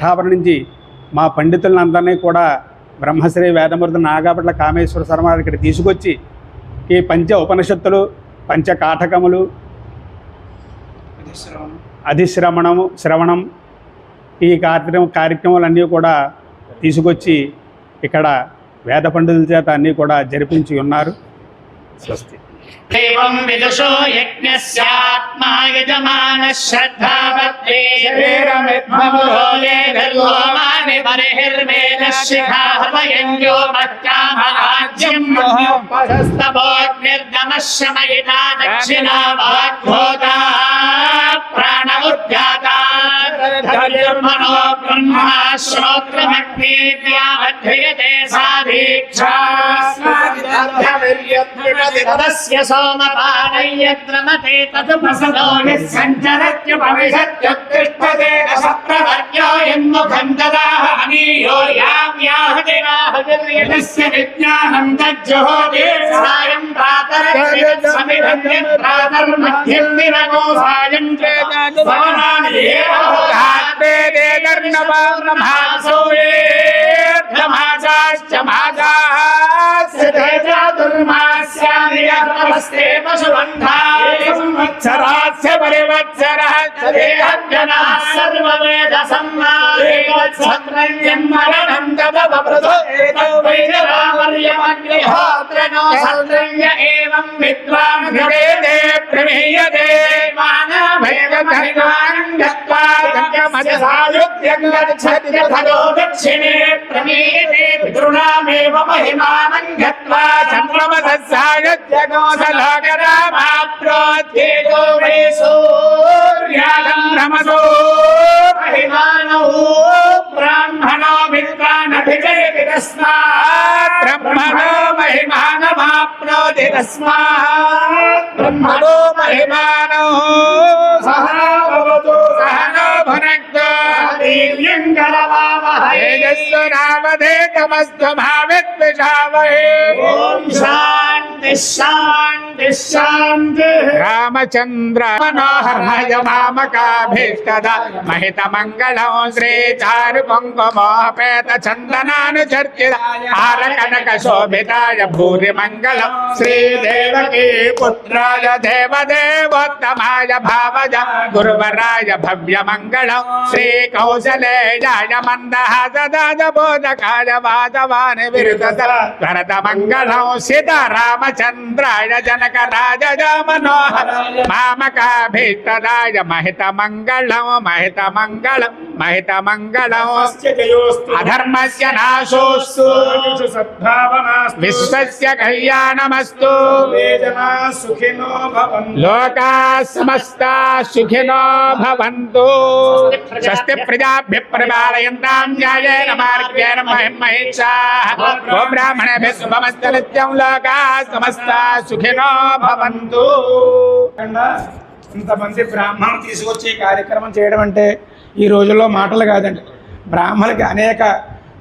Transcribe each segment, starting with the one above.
పిఠాపురం నుంచి మా పండితులందరినీ కూడా బ్రహ్మశ్రీ వేదమూర్తి నాగాభట్ల కామేశ్వర శర్మ ఇక్కడ తీసుకొచ్చి ఈ పంచ ఉపనిషత్తులు పంచకాఠకములు శ్రవణం ఈ కార్యక్రమాలన్నీ కూడా తీసుకొచ్చి ఇక్కడ వేద పండితుల చేత అన్నీ కూడా జరిపించి ఉన్నారు. స్వస్తి. एवं विदुषो यज्ञस्यात्मा यजमानः श्रद्धावत्ते शरीरमिद्ममुरोले धर्मोमानि बर्हिर्वेदः शिखाः वयञ्जो मत्यामराज्यं पशस्तभोग्निर्गमः शमयिता दक्षिणा वाग्भूता प्राण उद्गाता धर्मनो ब्रह्मा श्रोत्रमग्निद्यावध्रियते सा दीक्षा तस्य सोमपानय्यद्रमते तदुपसदो निस्सञ्चरत्युपविशत्युत्तिष्ठते दशप्रवर्ग्यो यन्मुखं ददाह अनीयो यां याह देवाः गिर्यतस्य विज्ञानं तज्जुहोति सायं प्रातरक्षितसमिधन्यं प्रातर्मध्यं दिनगो सायं चेतसवनानि देवोहात्ते देदर्नवार्णभासोयेर्धमासाश्च मासास्ते पशुबन्धाय संवत्सरास्य परिवत्सरः देहज्ञनाः सर्ववेदसम्मादेवत्सत्रयं मरणं तदवप्रतो एतौ वैरवावर्यमग्निहोत्रनो सत्रय्य एवं विद्वान् गवेदे प्रमेयते मानभेदमहिमानं गत्वा तङ्गमजसायुध्यं गच्छति तथो दक्षिणे प्रमेयते पितॄणामेव महिमानं गत्वा चन्द्रमसस्सायुध्यगोसलोकरामाप्रोत्येतो वै सूर्यादं नमसो महिमानो ब्राह्मणो विद्वानभिजयति तस्मात् ब्रह्मणो महिमानमाप्नोति तस्मात् ब्रह्मणो महिमानो सहना भवतु सहनो भुनक्तु वीर्यं करवावहै तेजस्वी नामधेयमस्तु मा विद्विषावहै। ओम शांति शांति शांति। रामचंद्र मनोहरमय मामकाभीष्टद महितमंगलं श्री चारु कुंकुमोपेत चंदनानुचर्चित हारकनक शोभिताय भूरि मंगलं श्री देवकी पुत्राय देवदेवोत्तमाय भावज गुरुवराय भव्य मंगलं श्री कौसलेयाय मंदहासदाय बोधकाय वासवान विरुदत भरत मंगलं सीता रामचंद्राय जनक राजाय मनोहर मामकाभीष्टदाय महित मंगलं अधर्मस्य नाशोऽस्तु विश्वस्य कल्याणमस्तु लोकाः समस्ताः सुखिनो भवन्तु। स्वस्ति प्रजाभ्यः परिपालयन्तां न्यायेन मार्गेण महिषाः ब्राह्मणेभ्यः शुभमस्तु नित्यं लोकाः समस्ताः सुखिनो भवन्तु। ఇంతమంది బ్రాహ్మణులు తీసుకొచ్చి కార్యక్రమం చేయడం అంటే ఈ రోజుల్లో మాటలు కాదండి. బ్రాహ్మణులకి అనేక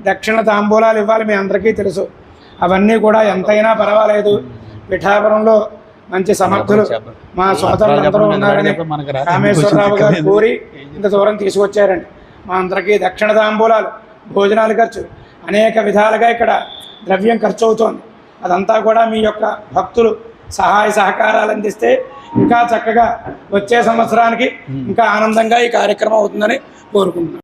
దక్షిణ తాంబూలాలు ఇవ్వాలి, మీ అందరికీ తెలుసు. అవన్నీ కూడా ఎంతైనా పర్వాలేదు. పిఠాపురంలో మంచి సమర్థులు మా సోదరులందరూ ఉన్నారని రామేశ్వరరావు గారు కోరి ఇంత దూరం తీసుకొచ్చారండి. మా అందరికీ దక్షిణ తాంబూలాలు, భోజనాలు ఖర్చు, అనేక విధాలుగా ఇక్కడ ద్రవ్యం ఖర్చు అవుతోంది. అదంతా కూడా మీ యొక్క భక్తులు సహాయ సహకారాలు అందిస్తే ఇంకా చక్కగా వచ్చే సంవత్సరానికి ఇంకా ఆనందంగా ఈ కార్యక్రమం అవుతుందని కోరుకుంటున్నాను.